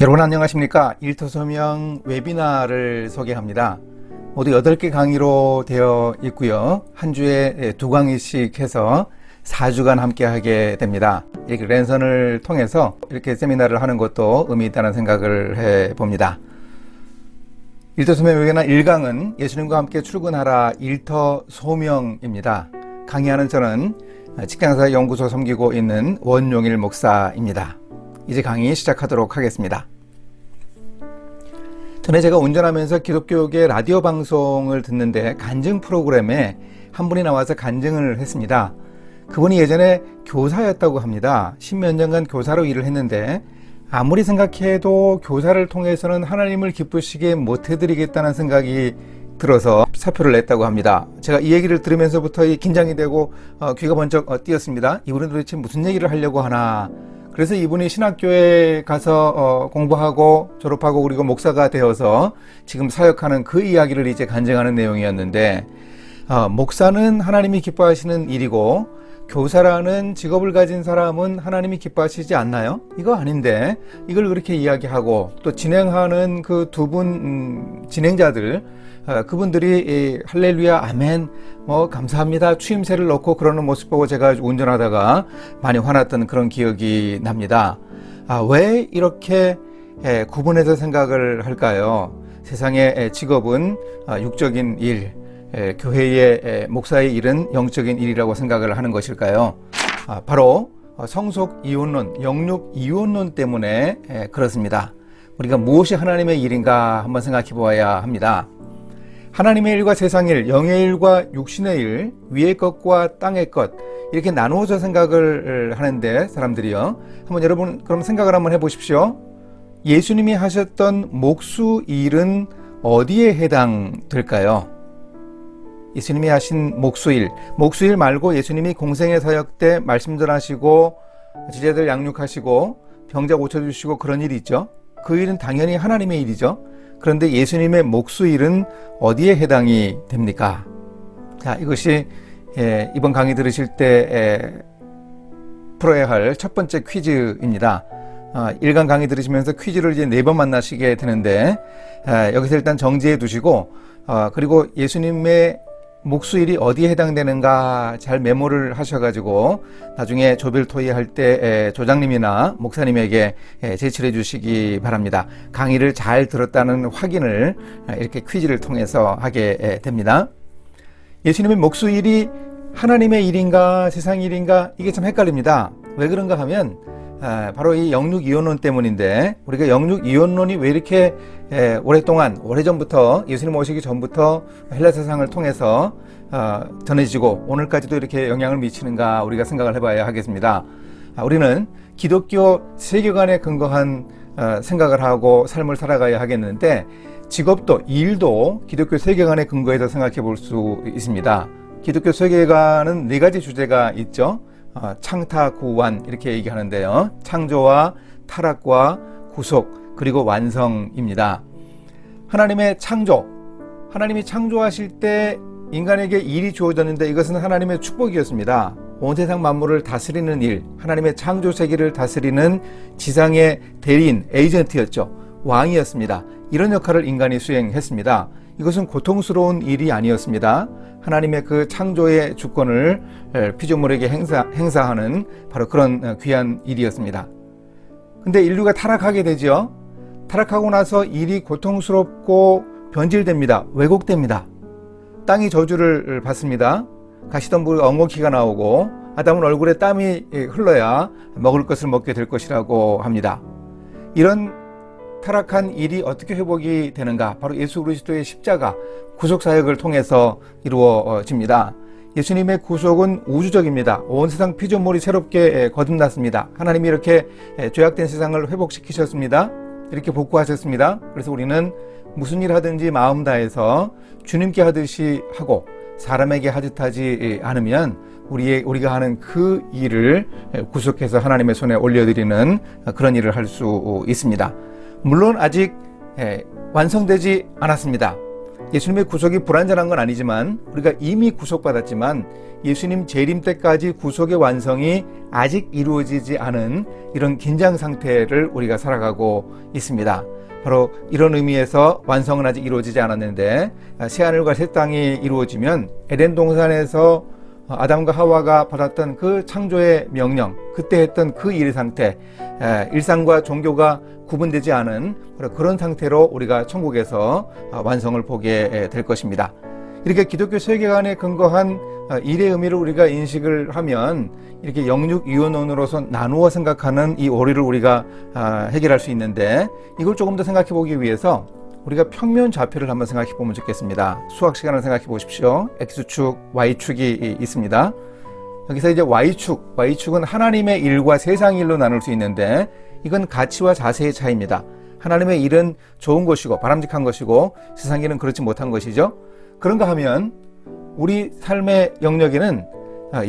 여러분 안녕하십니까? 일터소명 웨비나를 소개합니다. 모두 8개 강의로 되어 있고요. 한 주에 2강의씩 해서 4주간 함께 하게 됩니다. 이렇게 랜선을 통해서 이렇게 세미나를 하는 것도 의미 있다는 생각을 해 봅니다. 일터소명 웨비나 1강은 예수님과 함께 출근하라 일터소명입니다. 강의하는 저는 직장사회 연구소 섬기고 있는 원용일 목사입니다. 이제 강의 시작하도록 하겠습니다. 전에 제가 운전하면서 기독교계 라디오 방송을 듣는데 간증 프로그램에 한 분이 나와서 간증을 했습니다. 그분이 예전에 교사였다고 합니다. 10몇 년간 교사로 일을 했는데 아무리 생각해도 교사를 통해서는 하나님을 기쁘시게 못해드리겠다는 생각이 들어서 사표를 냈다고 합니다. 제가 이 얘기를 들으면서부터 긴장이 되고 귀가 번쩍 뛰었습니다. 이분은 도대체 무슨 얘기를 하려고 하나. 그래서 이분이 신학교에 가서 공부하고 졸업하고 그리고 목사가 되어서 지금 사역하는 그 이야기를 이제 간증하는 내용이었는데, 목사는 하나님이 기뻐하시는 일이고 교사라는 직업을 가진 사람은 하나님이 기뻐하시지 않나요? 이거 아닌데 이걸 그렇게 이야기하고 또 진행하는 그 두 분 진행자들, 그분들이 할렐루야 아멘 감사합니다 추임새를 넣고 그러는 모습 보고 제가 운전하다가 많이 화났던 그런 기억이 납니다. 왜 이렇게 구분해서 생각을 할까요? 세상의 직업은 육적인 일, 교회의 목사의 일은 영적인 일이라고 생각을 하는 것일까요? 바로 성속 이혼론, 영육 이혼론 때문에 그렇습니다. 우리가 무엇이 하나님의 일인가 한번 생각해 보아야 합니다. 하나님의 일과 세상의 일, 영의 일과 육신의 일, 위의 것과 땅의 것, 이렇게 나누어서 생각을 하는데 사람들이요. 한번 여러분 그럼 생각을 한번 해보십시오. 예수님이 하셨던 목수 일은 어디에 해당될까요? 예수님이 하신 목수일 말고 예수님이 공생의 사역 때 말씀 전하시고 지제들 양육하시고 병자 고쳐주시고 그런 일이 있죠. 그 일은 당연히 하나님의 일이죠. 그런데 예수님의 목수일은 어디에 해당이 됩니까? 자, 이것이 이번 강의 들으실 때 풀어야 할 첫 번째 퀴즈입니다. 1강 강의 들으시면서 퀴즈를 이제 4번 만나시게 되는데, 여기서 일단 정지해 두시고, 그리고 예수님의 목수일이 어디에 해당되는가 잘 메모를 하셔가지고 나중에 조별 토의할 때 조장님이나 목사님에게 제출해 주시기 바랍니다. 강의를 잘 들었다는 확인을 이렇게 퀴즈를 통해서 하게 됩니다. 예수님의 목수일이 하나님의 일인가 세상 일인가 이게 참 헷갈립니다. 왜 그런가 하면 바로 이 영육이혼론 때문인데, 우리가 영육이혼론이 왜 이렇게 오래전부터 예수님 오시기 전부터 헬라 세상을 통해서 전해지고 오늘까지도 이렇게 영향을 미치는가 우리가 생각을 해봐야 하겠습니다. 우리는 기독교 세계관에 근거한 생각을 하고 삶을 살아가야 하겠는데, 직업도 일도 기독교 세계관에 근거해서 생각해 볼 수 있습니다. 기독교 세계관은 4가지 주제가 있죠. 창타, 구원 이렇게 얘기하는데요. 창조와 타락과 구속 그리고 완성입니다. 하나님의 창조, 하나님이 창조하실 때 인간에게 일이 주어졌는데 이것은 하나님의 축복이었습니다. 온 세상 만물을 다스리는 일, 하나님의 창조 세계를 다스리는 지상의 대리인, 에이전트였죠. 왕이었습니다. 이런 역할을 인간이 수행했습니다. 이것은 고통스러운 일이 아니었습니다. 하나님의 그 창조의 주권을 피조물에게 행사하는 바로 그런 귀한 일이었습니다. 근데 인류가 타락하게 되죠. 타락하고 나서 일이 고통스럽고 변질됩니다. 왜곡됩니다. 땅이 저주를 받습니다. 가시덤불 엉겅퀴가 나오고 아담은 얼굴에 땀이 흘러야 먹을 것을 먹게 될 것이라고 합니다. 이런 타락한 일이 어떻게 회복이 되는가? 바로 예수 그리스도의 십자가 구속사역을 통해서 이루어집니다. 예수님의 구속은 우주적입니다. 온 세상 피조물이 새롭게 거듭났습니다. 하나님이 이렇게 죄악된 세상을 회복시키셨습니다. 이렇게 복구하셨습니다. 그래서 우리는 무슨 일 하든지 마음 다해서 주님께 하듯이 하고 사람에게 하듯 하지 않으면 우리가 하는 그 일을 구속해서 하나님의 손에 올려드리는 그런 일을 할 수 있습니다. 물론 아직 완성되지 않았습니다. 예수님의 구속이 불완전한 건 아니지만 우리가 이미 구속받았지만 예수님 재림 때까지 구속의 완성이 아직 이루어지지 않은 이런 긴장 상태를 우리가 살아가고 있습니다. 바로 이런 의미에서 완성은 아직 이루어지지 않았는데 새하늘과 새 땅이 이루어지면 에덴 동산에서 아담과 하와가 받았던 그 창조의 명령, 그때 했던 그 일 상태, 일상과 종교가 구분되지 않은 그런 상태로 우리가 천국에서 완성을 보게 될 것입니다. 이렇게 기독교 세계관에 근거한 일의 의미를 우리가 인식을 하면 이렇게 영육이원론으로서 나누어 생각하는 이 오류를 우리가 해결할 수 있는데, 이걸 조금 더 생각해 보기 위해서 우리가 평면 좌표를 한번 생각해 보면 좋겠습니다. 수학 시간을 생각해 보십시오. X축, Y축이 있습니다. 여기서 이제 Y축은 하나님의 일과 세상의 일로 나눌 수 있는데, 이건 가치와 자세의 차이입니다. 하나님의 일은 좋은 것이고 바람직한 것이고 세상의 일은 그렇지 못한 것이죠. 그런가 하면 우리 삶의 영역에는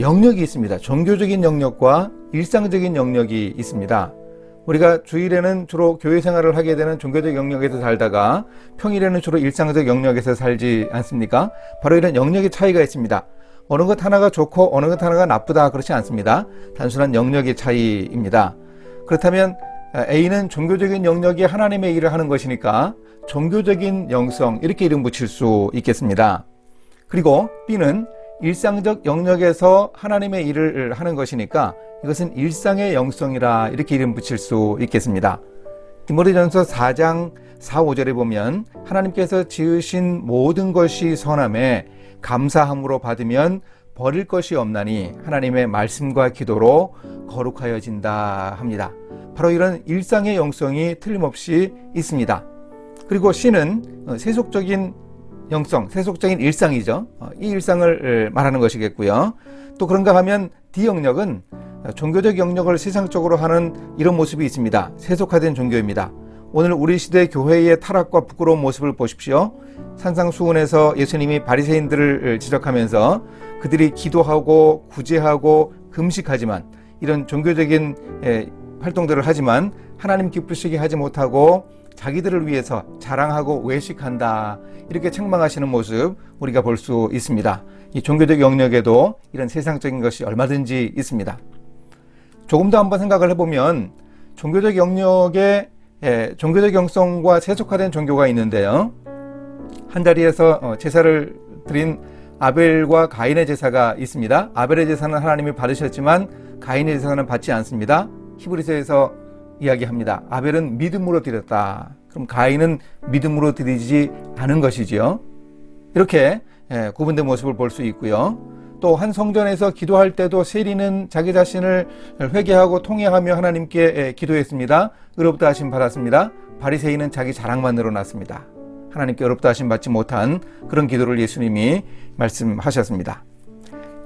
영역이 있습니다. 종교적인 영역과 일상적인 영역이 있습니다. 우리가 주일에는 주로 교회 생활을 하게 되는 종교적 영역에서 살다가 평일에는 주로 일상적 영역에서 살지 않습니까? 바로 이런 영역의 차이가 있습니다. 어느 것 하나가 좋고 어느 것 하나가 나쁘다, 그렇지 않습니다. 단순한 영역의 차이입니다. 그렇다면 A는 종교적인 영역에 하나님의 일을 하는 것이니까 종교적인 영성, 이렇게 이름 붙일 수 있겠습니다. 그리고 B는 일상적 영역에서 하나님의 일을 하는 것이니까 이것은 일상의 영성이라 이렇게 이름 붙일 수 있겠습니다. 디모데전서 4장 4, 5절에 보면 하나님께서 지으신 모든 것이 선함에 감사함으로 받으면 버릴 것이 없나니 하나님의 말씀과 기도로 거룩하여진다 합니다. 바로 이런 일상의 영성이 틀림없이 있습니다. 그리고 C는 세속적인 영성, 세속적인 일상이죠. 이 일상을 말하는 것이겠고요. 또 그런가 하면 D 영역은 종교적 영역을 세상적으로 하는 이런 모습이 있습니다. 세속화된 종교입니다. 오늘 우리 시대 교회의 타락과 부끄러운 모습을 보십시오. 산상수훈에서 예수님이 바리새인들을 지적하면서 그들이 기도하고 구제하고 금식하지만, 이런 종교적인 활동들을 하지만 하나님 기쁘시게 하지 못하고 자기들을 위해서 자랑하고 외식한다, 이렇게 책망하시는 모습 우리가 볼 수 있습니다. 이 종교적 영역에도 이런 세상적인 것이 얼마든지 있습니다. 조금 더 한번 생각을 해보면 종교적 영역에 종교적 영성과 세속화된 종교가 있는데요. 한 자리에서 제사를 드린 아벨과 가인의 제사가 있습니다. 아벨의 제사는 하나님이 받으셨지만 가인의 제사는 받지 않습니다. 히브리서에서 이야기합니다. 아벨은 믿음으로 드렸다. 그럼 가인은 믿음으로 드리지 않은 것이지요. 이렇게 구분된 모습을 볼 수 있고요. 또 한 성전에서 기도할 때도 세리는 자기 자신을 회개하고 통회하며 하나님께 기도했습니다. 의롭다 하심 받았습니다. 바리새인은 자기 자랑만 늘어났습니다. 하나님께 의롭다 하심 받지 못한 그런 기도를 예수님이 말씀하셨습니다.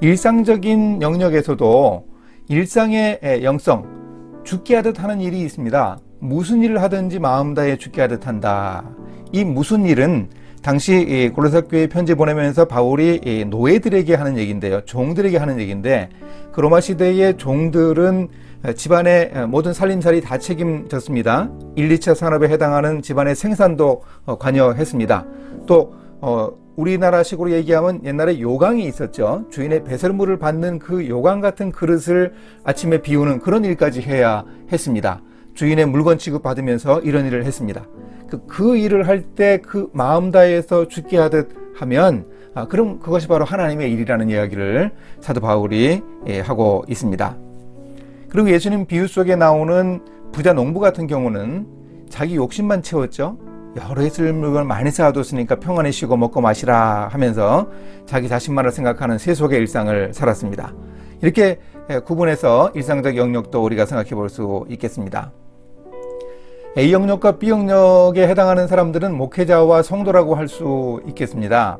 일상적인 영역에서도 일상의 영성, 죽게 하듯 하는 일이 있습니다. 무슨 일을 하든지 마음 다해 죽게 하듯 한다. 이 무슨 일은 당시 골로새 교회에 편지 보내면서 바울이 노예들에게 하는 얘기인데요. 종들에게 하는 얘기인데, 그 로마 시대의 종들은 집안의 모든 살림살이 다 책임졌습니다. 1, 2차 산업에 해당하는 집안의 생산도 관여했습니다. 또 우리나라식으로 얘기하면 옛날에 요강이 있었죠. 주인의 배설물을 받는 그 요강 같은 그릇을 아침에 비우는 그런 일까지 해야 했습니다. 주인의 물건 취급받으면서 이런 일을 했습니다. 그 일을 할 때 그 마음 다해서 죽게 하듯 하면 그럼 그것이 바로 하나님의 일이라는 이야기를 사도 바울이 하고 있습니다. 그리고 예수님 비유 속에 나오는 부자 농부 같은 경우는 자기 욕심만 채웠죠. 여러 있을 물건을 많이 쌓아뒀으니까 평안히 쉬고 먹고 마시라 하면서 자기 자신만을 생각하는 세속의 일상을 살았습니다. 이렇게 구분해서 일상적 영역도 우리가 생각해 볼 수 있겠습니다. A 영역과 B 영역에 해당하는 사람들은 목회자와 성도라고 할 수 있겠습니다.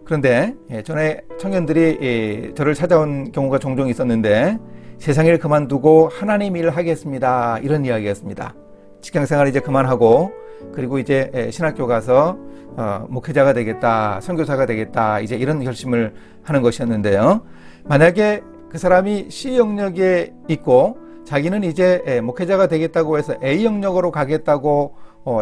그런데 전에 청년들이 저를 찾아온 경우가 종종 있었는데, 세상 일 그만두고 하나님 일을 하겠습니다, 이런 이야기였습니다. 직장생활 이제 그만하고 그리고 이제 신학교 가서 목회자가 되겠다, 선교사가 되겠다, 이제 이런 결심을 하는 것이었는데요. 만약에 그 사람이 C 영역에 있고 자기는 이제 목회자가 되겠다고 해서 A 영역으로 가겠다고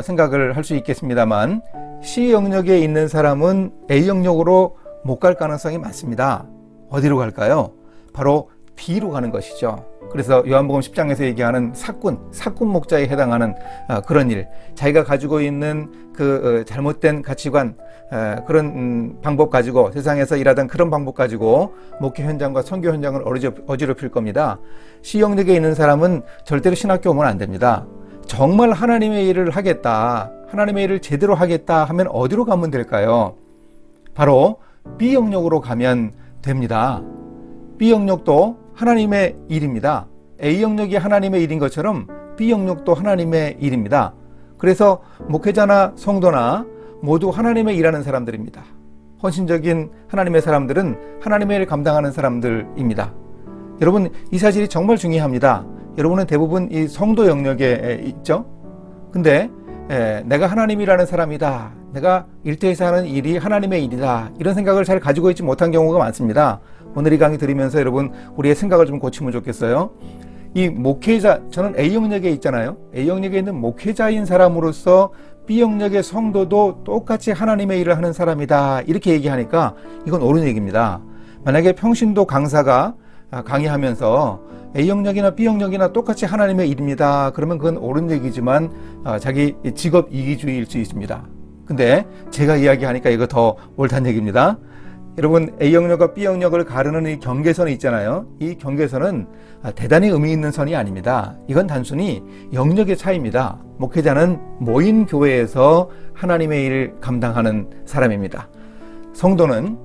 생각을 할 수 있겠습니다만 C 영역에 있는 사람은 A 영역으로 못 갈 가능성이 많습니다. 어디로 갈까요? 바로 B로 가는 것이죠. 그래서 요한복음 10장에서 얘기하는 사꾼 목자에 해당하는 그런 일, 자기가 가지고 있는 그 잘못된 가치관, 그런 방법 가지고, 세상에서 일하던 그런 방법 가지고 목회 현장과 선교 현장을 어지럽힐 겁니다. C 영역에 있는 사람은 절대로 신학교 오면 안 됩니다. 정말 하나님의 일을 하겠다, 하나님의 일을 제대로 하겠다 하면 어디로 가면 될까요? 바로 B 영역으로 가면 됩니다. B 영역도 하나님의 일입니다. A 영역이 하나님의 일인 것처럼 B 영역도 하나님의 일입니다. 그래서 목회자나 성도나 모두 하나님의 일하는 사람들입니다. 헌신적인 하나님의 사람들은 하나님의 일을 감당하는 사람들입니다. 여러분, 이 사실이 정말 중요합니다. 여러분은 대부분 이 성도 영역에 있죠? 근데 내가 하나님이라는 사람이다, 내가 일터에서 하는 일이 하나님의 일이다, 이런 생각을 잘 가지고 있지 못한 경우가 많습니다. 오늘 이 강의 들으면서 여러분, 우리의 생각을 좀 고치면 좋겠어요. 이 목회자, 저는 A 영역에 있잖아요. A 영역에 있는 목회자인 사람으로서 B 영역의 성도도 똑같이 하나님의 일을 하는 사람이다, 이렇게 얘기하니까 이건 옳은 얘기입니다. 만약에 평신도 강사가 강의하면서 A 영역이나 B 영역이나 똑같이 하나님의 일입니다, 그러면 그건 옳은 얘기지만 자기 직업 이기주의일 수 있습니다. 근데 제가 이야기하니까 이거 더 옳다는 얘기입니다. 여러분, A 영역과 B 영역을 가르는 이 경계선이 있잖아요. 이 경계선은 대단히 의미 있는 선이 아닙니다. 이건 단순히 영역의 차이입니다. 목회자는 모인 교회에서 하나님의 일을 감당하는 사람입니다. 성도는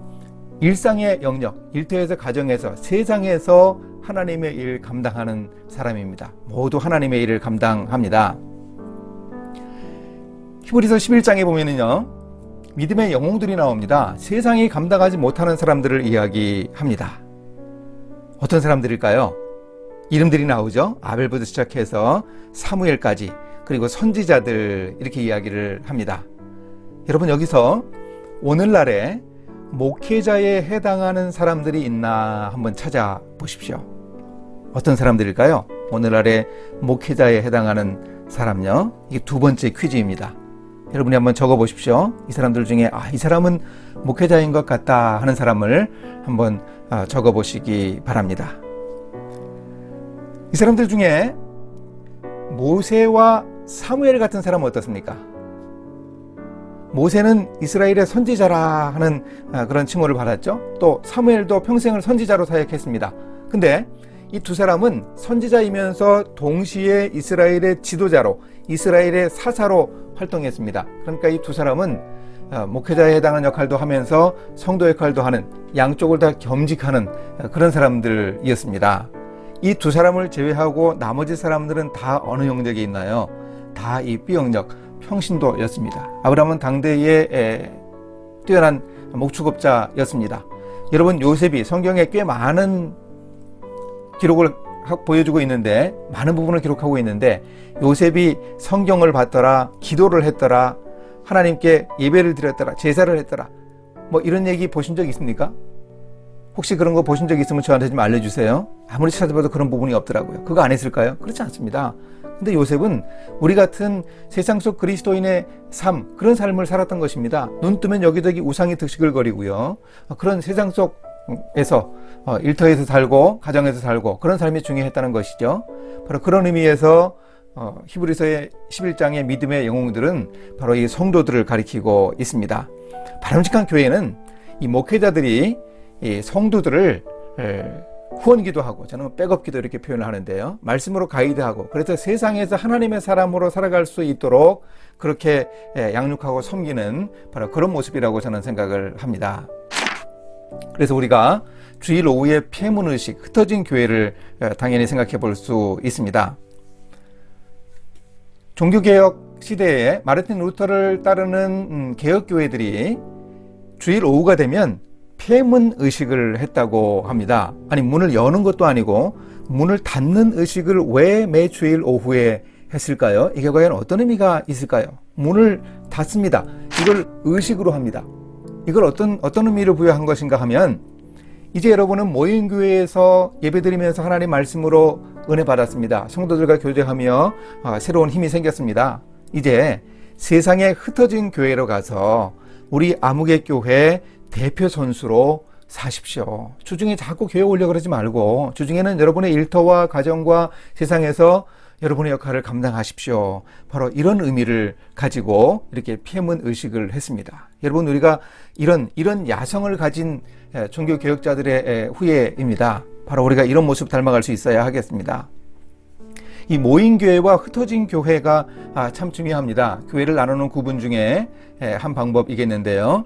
일상의 영역, 일터에서, 가정에서, 세상에서 하나님의 일을 감당하는 사람입니다. 모두 하나님의 일을 감당합니다. 히브리서 11장에 보면은요, 믿음의 영웅들이 나옵니다. 세상이 감당하지 못하는 사람들을 이야기합니다. 어떤 사람들일까요? 이름들이 나오죠. 아벨부터 시작해서 사무엘까지, 그리고 선지자들, 이렇게 이야기를 합니다. 여러분, 여기서 오늘날에 목회자에 해당하는 사람들이 있나 한번 찾아보십시오. 어떤 사람들일까요? 오늘날의 목회자에 해당하는 사람요. 이게 두 번째 퀴즈입니다. 여러분이 한번 적어보십시오. 이 사람들 중에 이 사람은 목회자인 것 같다 하는 사람을 한번 적어보시기 바랍니다. 이 사람들 중에 모세와 사무엘 같은 사람은 어떻습니까? 모세는 이스라엘의 선지자라 하는 그런 칭호를 받았죠. 또 사무엘도 평생을 선지자로 사역했습니다. 근데 이 두 사람은 선지자이면서 동시에 이스라엘의 지도자로, 이스라엘의 사사로 활동했습니다. 그러니까 이 두 사람은 목회자에 해당하는 역할도 하면서 성도 역할도 하는, 양쪽을 다 겸직하는 그런 사람들이었습니다. 이 두 사람을 제외하고 나머지 사람들은 다 어느 영역에 있나요? 다 이 B 영역, 평신도였습니다. 아브라함은 당대의 뛰어난 목축업자였습니다. 여러분, 요셉이 성경에 꽤 많은 기록을 보여주고 있는데, 많은 부분을 기록하고 있는데, 요셉이 성경을 봤더라, 기도를 했더라, 하나님께 예배를 드렸더라, 제사를 했더라, 뭐 이런 얘기 보신 적 있습니까? 혹시 그런 거 보신 적 있으면 저한테 좀 알려주세요. 아무리 찾아봐도 그런 부분이 없더라고요. 그거 안 했을까요? 그렇지 않습니다. 근데 요셉은 우리 같은 세상 속 그리스도인의 삶, 그런 삶을 살았던 것입니다. 눈 뜨면 여기저기 우상이 득실거리고요, 그런 세상 속에서 일터에서 살고 가정에서 살고, 그런 삶이 중요했다는 것이죠. 바로 그런 의미에서 히브리서의 11장의 믿음의 영웅들은 바로 이 성도들을 가리키고 있습니다. 바람직한 교회는 이 목회자들이 이 성도들을 후원기도하고, 저는 백업기도 이렇게 표현을 하는데요, 말씀으로 가이드하고, 그래서 세상에서 하나님의 사람으로 살아갈 수 있도록 그렇게 양육하고 섬기는 바로 그런 모습이라고 저는 생각을 합니다. 그래서 우리가 주일 오후에 폐문의식, 흩어진 교회를 당연히 생각해 볼 수 있습니다. 종교개혁 시대에 마르틴 루터를 따르는 개혁교회들이 주일 오후가 되면 폐문의식을 했다고 합니다. 아니, 문을 여는 것도 아니고 문을 닫는 의식을 왜 매 주일 오후에 했을까요? 이게 과연 어떤 의미가 있을까요? 문을 닫습니다. 이걸 의식으로 합니다. 이걸 어떤 의미를 부여한 것인가 하면, 이제 여러분은 모인 교회에서 예배드리면서 하나님 말씀으로 은혜 받았습니다. 성도들과 교제하며 새로운 힘이 생겼습니다. 이제 세상에 흩어진 교회로 가서 우리 아무개 교회 대표 선수로 사십시오. 주중에 자꾸 교회 오려고 그러지 말고 주중에는 여러분의 일터와 가정과 세상에서 여러분의 역할을 감당하십시오. 바로 이런 의미를 가지고 이렇게 피해문 의식을 했습니다. 여러분, 우리가 이런 야성을 가진 종교 개혁자들의 후예입니다. 바로 우리가 이런 모습 닮아갈 수 있어야 하겠습니다. 이 모인 교회와 흩어진 교회가 참 중요합니다. 교회를 나누는 구분 중에 한 방법이겠는데요.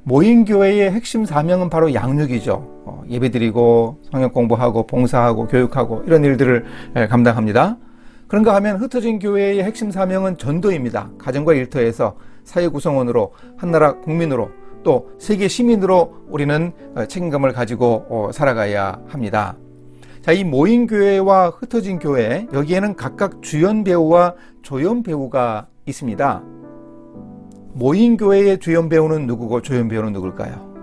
모인 교회의 핵심 사명은 바로 양육이죠. 예배드리고 성경 공부하고 봉사하고 교육하고 이런 일들을 감당합니다. 그런가 하면 흩어진 교회의 핵심 사명은 전도입니다. 가정과 일터에서 사회 구성원으로, 한나라 국민으로, 또 세계 시민으로 우리는 책임감을 가지고 살아가야 합니다. 자, 이 모인 교회와 흩어진 교회, 여기에는 각각 주연 배우와 조연 배우가 있습니다. 모인 교회의 주연 배우는 누구고 조연 배우는 누굴까요?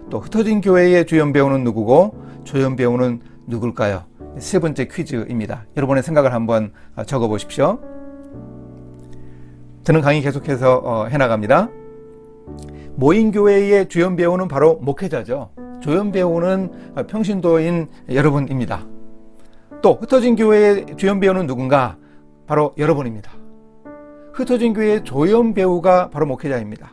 또 흩어진 교회의 주연 배우는 누구고 조연 배우는 누굴까요? 세 번째 퀴즈입니다. 여러분의 생각을 한번 적어 보십시오. 저는 강의 계속해서 해나갑니다. 모인 교회의 주연 배우는 바로 목회자죠. 조연 배우는 평신도인 여러분입니다. 또 흩어진 교회의 주연 배우는 누군가? 바로 여러분입니다. 흩어진 교회의 조연 배우가 바로 목회자입니다.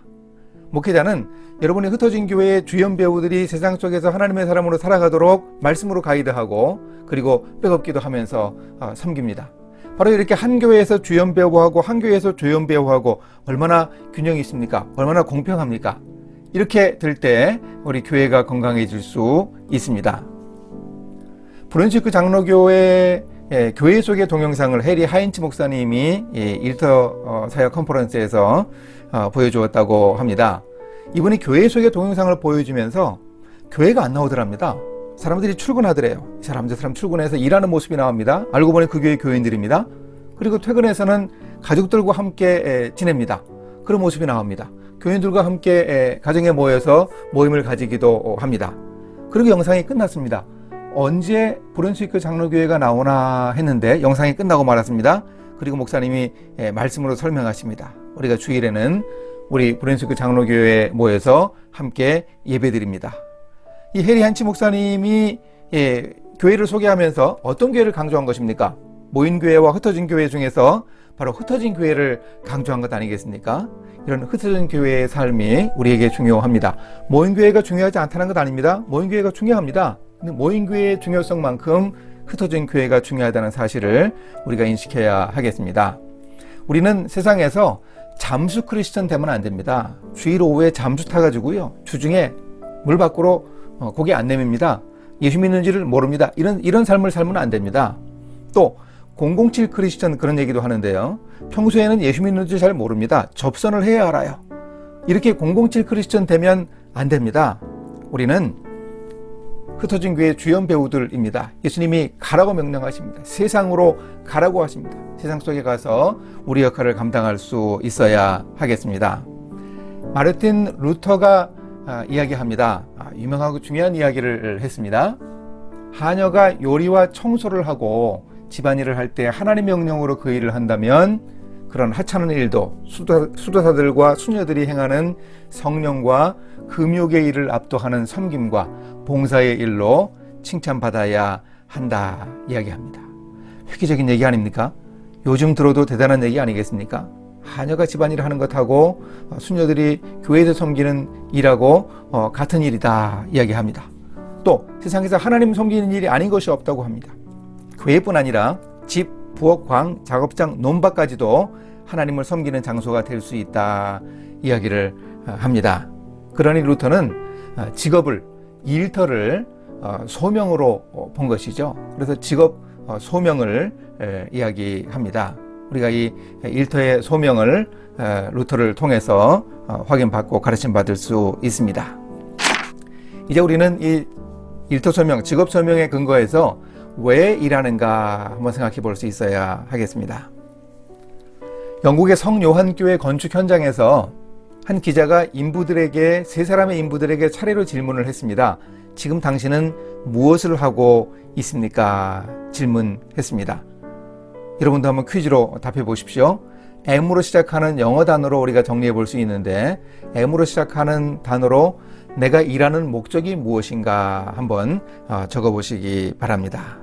목회자는 여러분이 흩어진 교회의 주연 배우들이 세상 속에서 하나님의 사람으로 살아가도록 말씀으로 가이드하고 그리고 백업기도 하면서 섬깁니다. 바로 이렇게 한 교회에서 주연 배우하고 한 교회에서 조연 배우하고 얼마나 균형이 있습니까? 얼마나 공평합니까? 이렇게 될 때 우리 교회가 건강해질 수 있습니다. 브룬스위크 장로교회 교회 속의 동영상을 해리 하인츠 목사님이 일터 사역 컨퍼런스에서 보여주었다고 합니다. 이분이 교회 속의 동영상을 보여주면서 교회가 안 나오더랍니다. 사람들이 출근하더래요. 이 사람 출근해서 일하는 모습이 나옵니다. 알고 보니 그 교회 교인들입니다. 그리고 퇴근해서는 가족들과 함께 지냅니다. 그런 모습이 나옵니다. 교인들과 함께 가정에 모여서 모임을 가지기도 합니다. 그리고 영상이 끝났습니다. 언제 브룬스위크 장로교회가 나오나 했는데 영상이 끝나고 말았습니다. 그리고 목사님이 말씀으로 설명하십니다. 우리가 주일에는 우리 브룬스위크 장로교회에 모여서 함께 예배드립니다. 이 해리 한치 목사님이 교회를 소개하면서 어떤 교회를 강조한 것입니까? 모인 교회와 흩어진 교회 중에서 바로 흩어진 교회를 강조한 것 아니겠습니까? 이런 흩어진 교회의 삶이 우리에게 중요합니다. 모인 교회가 중요하지 않다는 것 아닙니다. 모인 교회가 중요합니다. 근데 모인 교회의 중요성만큼 흩어진 교회가 중요하다는 사실을 우리가 인식해야 하겠습니다. 우리는 세상에서 잠수 크리스천 되면 안 됩니다. 주일 오후에 잠수 타가지고요. 주중에 물 밖으로 고개 안 내밉니다. 예수 믿는지를 모릅니다. 이런 삶을 살면 안 됩니다. 또 007 크리스천 그런 얘기도 하는데요. 평소에는 예수 믿는지 잘 모릅니다. 접선을 해야 알아요. 이렇게 007 크리스천 되면 안 됩니다. 우리는 흩어진 교회의 주연 배우들입니다. 예수님이 가라고 명령하십니다. 세상으로 가라고 하십니다. 세상 속에 가서 우리 역할을 감당할 수 있어야 하겠습니다. 마르틴 루터가 이야기합니다. 유명하고 중요한 이야기를 했습니다. 하녀가 요리와 청소를 하고 집안일을 할 때 하나님의 명령으로 그 일을 한다면 그런 하찮은 일도 수도사들과 수녀들이 행하는 성령과 금욕의 일을 압도하는 섬김과 봉사의 일로 칭찬받아야 한다 이야기합니다. 획기적인 얘기 아닙니까? 요즘 들어도 대단한 얘기 아니겠습니까? 하녀가 집안일을 하는 것하고 수녀들이 교회에서 섬기는 일하고 같은 일이다 이야기합니다. 또 세상에서 하나님 섬기는 일이 아닌 것이 없다고 합니다. 교회뿐 아니라 집, 부엌, 광, 작업장, 논밭까지도 하나님을 섬기는 장소가 될 수 있다 이야기를 합니다. 그러니 루터는 직업을, 일터를 소명으로 본 것이죠. 그래서 직업 소명을 이야기합니다. 우리가 이 일터의 소명을 루터를 통해서 확인받고 가르침받을 수 있습니다. 이제 우리는 이 일터 소명, 직업 소명에 근거해서 왜 일하는가 한번 생각해 볼 수 있어야 하겠습니다. 영국의 성요한교회 건축 현장에서 한 기자가 세 사람의 인부들에게 차례로 질문을 했습니다. 지금 당신은 무엇을 하고 있습니까? 질문했습니다. 여러분도 한번 퀴즈로 답해 보십시오. M으로 시작하는 영어 단어로 우리가 정리해 볼 수 있는데, M으로 시작하는 단어로 내가 일하는 목적이 무엇인가 한번 적어 보시기 바랍니다.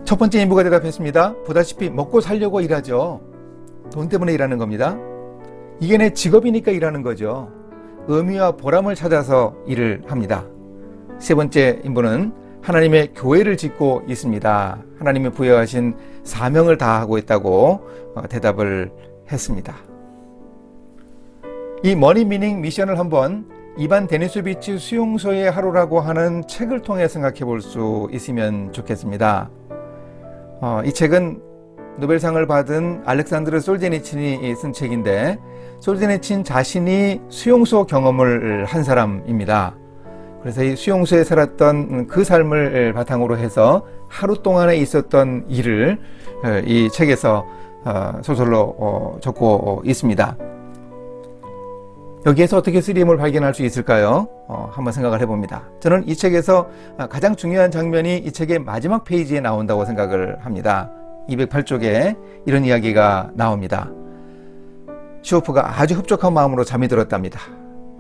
첫 번째 인부가 대답했습니다. 보다시피 먹고 살려고 일하죠. 돈 때문에 일하는 겁니다. 이게 내 직업이니까 일하는 거죠. 의미와 보람을 찾아서 일을 합니다. 세 번째 인부는 하나님의 교회를 짓고 있습니다. 하나님이 부여하신 사명을 다하고 있다고 대답을 했습니다. 이 머니 미닝 미션을 한번 이반 데니스 비치 수용소의 하루라고 하는 책을 통해 생각해 볼 수 있으면 좋겠습니다. 이 책은 노벨상을 받은 알렉산드르 솔제니친이 쓴 책인데, 솔제니친 자신이 수용소 경험을 한 사람입니다. 그래서 이 수용소에 살았던 그 삶을 바탕으로 해서 하루 동안에 있었던 일을 이 책에서 소설로 적고 있습니다. 여기에서 어떻게 3M을 발견할 수 있을까요? 한번 생각을 해봅니다. 저는 이 책에서 가장 중요한 장면이 이 책의 마지막 페이지에 나온다고 생각을 합니다. 208쪽에 이런 이야기가 나옵니다. 슈호프가 아주 흡족한 마음으로 잠이 들었답니다.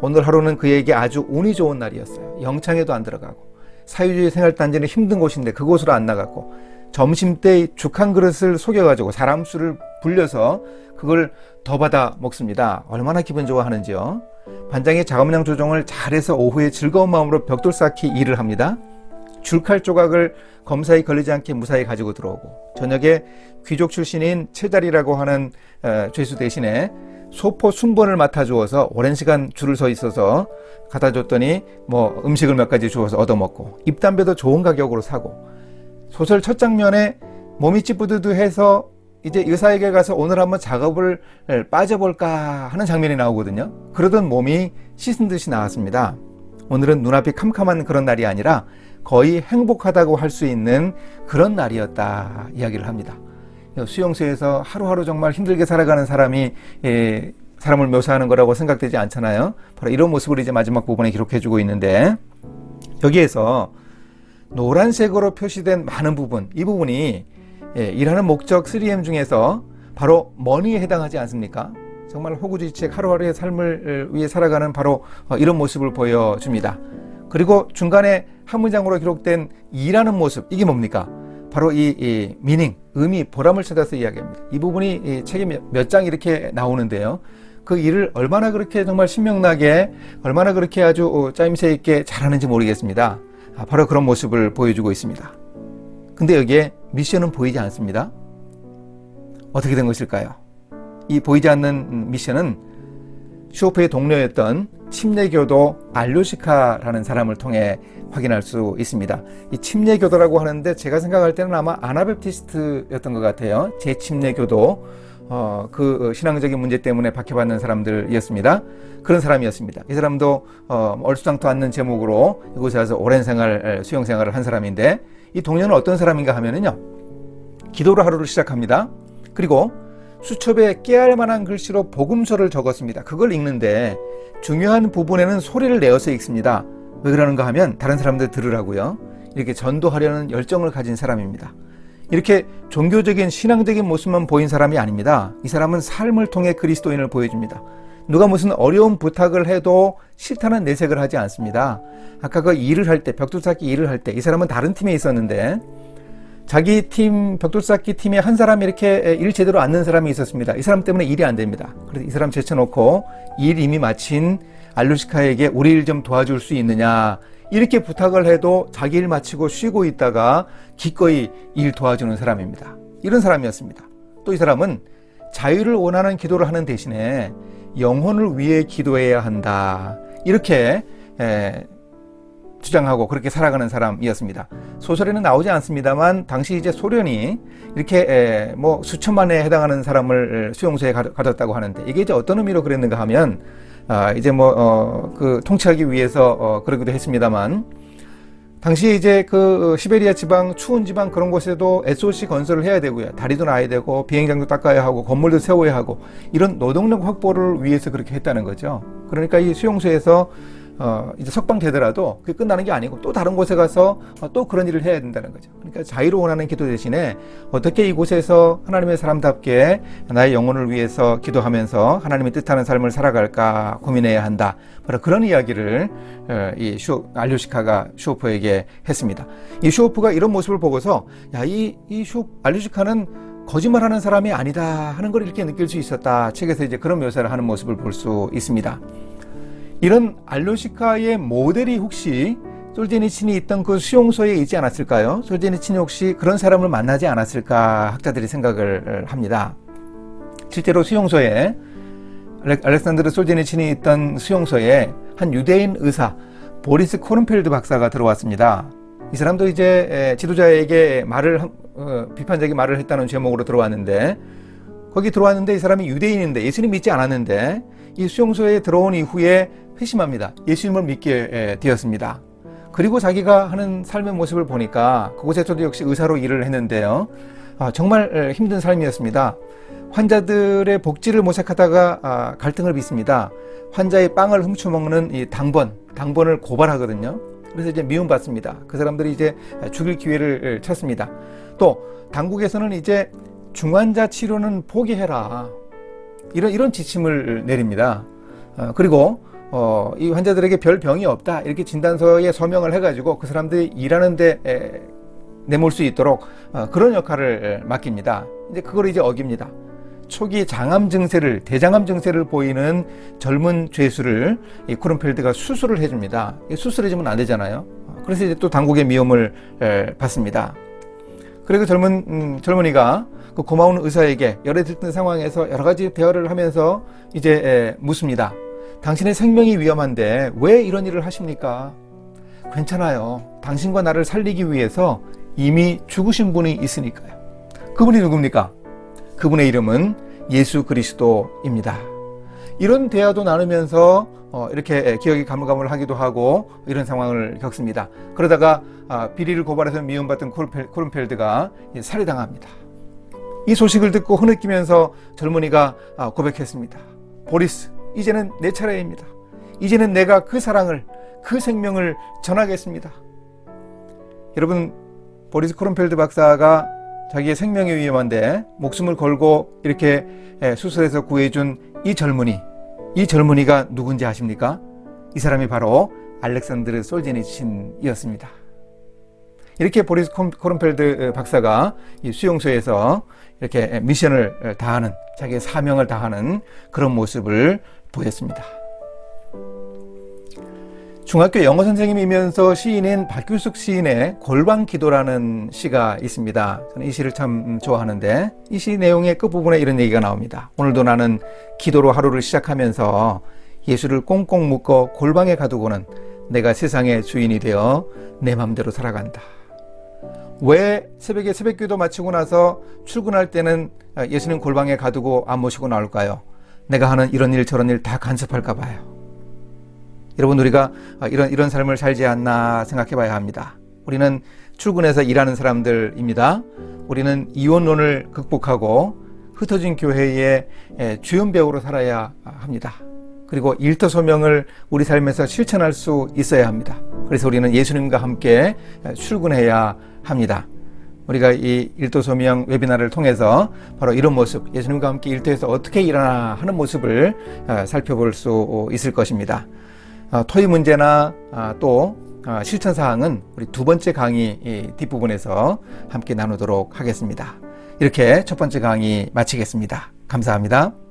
오늘 하루는 그에게 아주 운이 좋은 날이었어요. 영창에도 안 들어가고, 사회주의 생활단지는 힘든 곳인데 그곳으로 안 나갔고, 점심때 죽 한 그릇을 속여가지고 사람 수를 불려서 그걸 더 받아 먹습니다. 얼마나 기분 좋아하는지요. 반장의 작업량 조정을 잘해서 오후에 즐거운 마음으로 벽돌 쌓기 일을 합니다. 줄칼 조각을 검사에 걸리지 않게 무사히 가지고 들어오고, 저녁에 귀족 출신인 채달이라고 하는 죄수 대신에 소포 순번을 맡아주어서 오랜 시간 줄을 서 있어서 갖다 줬더니 뭐 음식을 몇 가지 주어서 얻어먹고, 입담배도 좋은 가격으로 사고, 소설 첫 장면에 몸이 찌뿌드드해서 이제 의사에게 가서 오늘 한번 작업을 빠져볼까 하는 장면이 나오거든요. 그러던 몸이 씻은 듯이 나왔습니다. 오늘은 눈앞이 캄캄한 그런 날이 아니라 거의 행복하다고 할 수 있는 그런 날이었다 이야기를 합니다. 수용소에서 하루하루 정말 힘들게 살아가는 사람이 사람을 묘사하는 거라고 생각되지 않잖아요. 바로 이런 모습을 이제 마지막 부분에 기록해주고 있는데, 여기에서 노란색으로 표시된 많은 부분, 이 부분이 일하는 목적 3M 중에서 바로 머니에 해당하지 않습니까? 정말 호구지책 하루하루의 삶을 위해 살아가는 바로 이런 모습을 보여줍니다. 그리고 중간에 한 문장으로 기록된 일하는 모습, 이게 뭡니까? 바로 이 미닝, 의미, 보람을 찾아서 이야기합니다. 이 부분이 이 책에 몇 장 이렇게 나오는데요. 그 일을 얼마나 그렇게 정말 신명나게, 얼마나 그렇게 아주 짜임새 있게 잘하는지 모르겠습니다. 바로 그런 모습을 보여주고 있습니다. 근데 여기에 미션은 보이지 않습니다. 어떻게 된 것일까요? 이 보이지 않는 미션은 슈호프의 동료였던 침례교도 알료시카라는 사람을 통해 확인할 수 있습니다. 이 침례교도라고 하는데 제가 생각할 때는 아마 아나베프티스트였던 것 같아요. 제침례교도 그 신앙적인 문제 때문에 박해받는 사람들이었습니다. 그런 사람이었습니다. 이 사람도 얼수당토 않는 제목으로 이곳에 와서 오랜 수용 생활을 한 사람인데, 이 동료는 어떤 사람인가 하면은요, 기도로 하루를 시작합니다. 그리고 수첩에 깨알 만한 글씨로 복음서를 적었습니다. 그걸 읽는데 중요한 부분에는 소리를 내어서 읽습니다. 왜 그러는가 하면 다른 사람들 들으라고요. 이렇게 전도하려는 열정을 가진 사람입니다. 이렇게 종교적인 신앙적인 모습만 보인 사람이 아닙니다. 이 사람은 삶을 통해 그리스도인을 보여줍니다. 누가 무슨 어려운 부탁을 해도 싫다는 내색을 하지 않습니다. 아까 그 일을 할 때, 벽돌쌓기 일을 할 때 이 사람은 다른 팀에 있었는데 자기 팀, 벽돌쌓기 팀에 한 사람이 이렇게 일 제대로 안 넣는 사람이 있었습니다. 이 사람 때문에 일이 안 됩니다. 그래서 이 사람 제쳐놓고 일 이미 마친 알루시카에게 우리 일 좀 도와줄 수 있느냐, 이렇게 부탁을 해도 자기 일 마치고 쉬고 있다가 기꺼이 일 도와주는 사람입니다. 이런 사람이었습니다. 또 이 사람은 자유를 원하는 기도를 하는 대신에 영혼을 위해 기도해야 한다, 이렇게 주장하고 그렇게 살아가는 사람이었습니다. 소설에는 나오지 않습니다만 당시 이제 소련이 이렇게 뭐 수천만에 해당하는 사람을 수용소에 가뒀다고 하는데, 이게 이제 어떤 의미로 그랬는가 하면 이제 그 통치하기 위해서 그러기도 했습니다만, 당시에 이제 그 시베리아 지방, 추운 지방 그런 곳에도 SOC 건설을 해야 되고요. 다리도 놔야 되고 비행장도 닦아야 하고 건물도 세워야 하고, 이런 노동력 확보를 위해서 그렇게 했다는 거죠. 그러니까 이 수용소에서 이제 석방되더라도 그게 끝나는 게 아니고 또 다른 곳에 가서 또 그런 일을 해야 된다는 거죠. 그러니까 자유를 원하는 기도 대신에 어떻게 이곳에서 하나님의 사람답게 나의 영혼을 위해서 기도하면서 하나님의 뜻하는 삶을 살아갈까 고민해야 한다. 바로 그런 이야기를 이 알류시카가 슈오프에게 했습니다. 이 슈오프가 이런 모습을 보고서 이 알류시카는 거짓말하는 사람이 아니다 하는 걸 이렇게 느낄 수 있었다. 책에서 이제 그런 묘사를 하는 모습을 볼 수 있습니다. 이런 알류시카의 모델이 혹시 솔제니친이 있던 그 수용소에 있지 않았을까요? 솔제니친이 혹시 그런 사람을 만나지 않았을까 학자들이 생각을 합니다. 실제로 수용소에 알렉산드르 솔제니친이 있던 수용소에 한 유대인 의사 보리스 코른펠드 박사가 들어왔습니다. 이 사람도 이제 지도자에게 비판적인 말을 했다는 제목으로 들어왔는데, 거기 들어왔는데 이 사람이 유대인인데 예수님 믿지 않았는데 이 수용소에 들어온 이후에 회심합니다. 예수님을 믿게 되었습니다. 그리고 자기가 하는 삶의 모습을 보니까 그곳에서도 역시 의사로 일을 했는데요. 정말 힘든 삶이었습니다. 환자들의 복지를 모색하다가 갈등을 빚습니다. 환자의 빵을 훔쳐먹는 이 당번을 고발하거든요. 그래서 이제 미움받습니다. 그 사람들이 이제 죽일 기회를 찾습니다. 또 당국에서는 이제 중환자 치료는 포기해라, 이런 지침을 내립니다. 그리고 이 환자들에게 별 병이 없다 이렇게 진단서에 서명을 해가지고 그 사람들이 일하는데 내몰 수 있도록 그런 역할을 맡깁니다. 이제 그걸 이제 어깁니다. 초기 대장암 증세를 보이는 젊은 죄수를 이 코른펠드가 수술을 해줍니다. 수술해주면 안 되잖아요. 그래서 이제 또 당국의 미움을 받습니다. 그리고 젊은이가 그 고마운 의사에게 열에 들뜬 상황에서 여러 가지 대화를 하면서 이제 묻습니다. 당신의 생명이 위험한데 왜 이런 일을 하십니까? 괜찮아요. 당신과 나를 살리기 위해서 이미 죽으신 분이 있으니까요. 그분이 누굽니까? 그분의 이름은 예수 그리스도입니다. 이런 대화도 나누면서 이렇게 기억이 가물가물하기도 하고 이런 상황을 겪습니다. 그러다가 비리를 고발해서 미움받던 코른펠드가 살해당합니다. 이 소식을 듣고 흐느끼면서 젊은이가 고백했습니다. 보리스, 이제는 내 차례입니다. 이제는 내가 그 사랑을, 그 생명을 전하겠습니다. 여러분, 보리스 코른펠드 박사가 자기의 생명이 위험한데 목숨을 걸고 이렇게 수술해서 구해준 이 젊은이가 누군지 아십니까? 이 사람이 바로 알렉산드르 솔제니친이었습니다. 이렇게 보리스 코른펠드 박사가 이 수용소에서 이렇게 미션을 다하는, 자기의 사명을 다하는 그런 모습을 보였습니다. 중학교 영어 선생님이면서 시인인 박규숙 시인의 골방기도라는 시가 있습니다. 저는 이 시를 참 좋아하는데 이 시 내용의 끝부분에 이런 얘기가 나옵니다. 오늘도 나는 기도로 하루를 시작하면서 예수를 꽁꽁 묶어 골방에 가두고는 내가 세상의 주인이 되어 내 맘대로 살아간다. 왜 새벽에 새벽기도 마치고 나서 출근할 때는 예수님 골방에 가두고 안 모시고 나올까요? 내가 하는 이런 일 저런 일 다 간섭할까 봐요. 여러분, 우리가 이런 삶을 살지 않나 생각해 봐야 합니다. 우리는 출근해서 일하는 사람들입니다. 우리는 이혼론을 극복하고 흩어진 교회의 주연 배우로 살아야 합니다. 그리고 일터소명을 우리 삶에서 실천할 수 있어야 합니다. 그래서 우리는 예수님과 함께 출근해야 합니다. 우리가 이 일터소명 웨비나를 통해서 바로 이런 모습, 예수님과 함께 일터에서 어떻게 일하나 하는 모습을 살펴볼 수 있을 것입니다. 토의 문제나 또 실천사항은 우리 두 번째 강의 뒷부분에서 함께 나누도록 하겠습니다. 이렇게 첫 번째 강의 마치겠습니다. 감사합니다.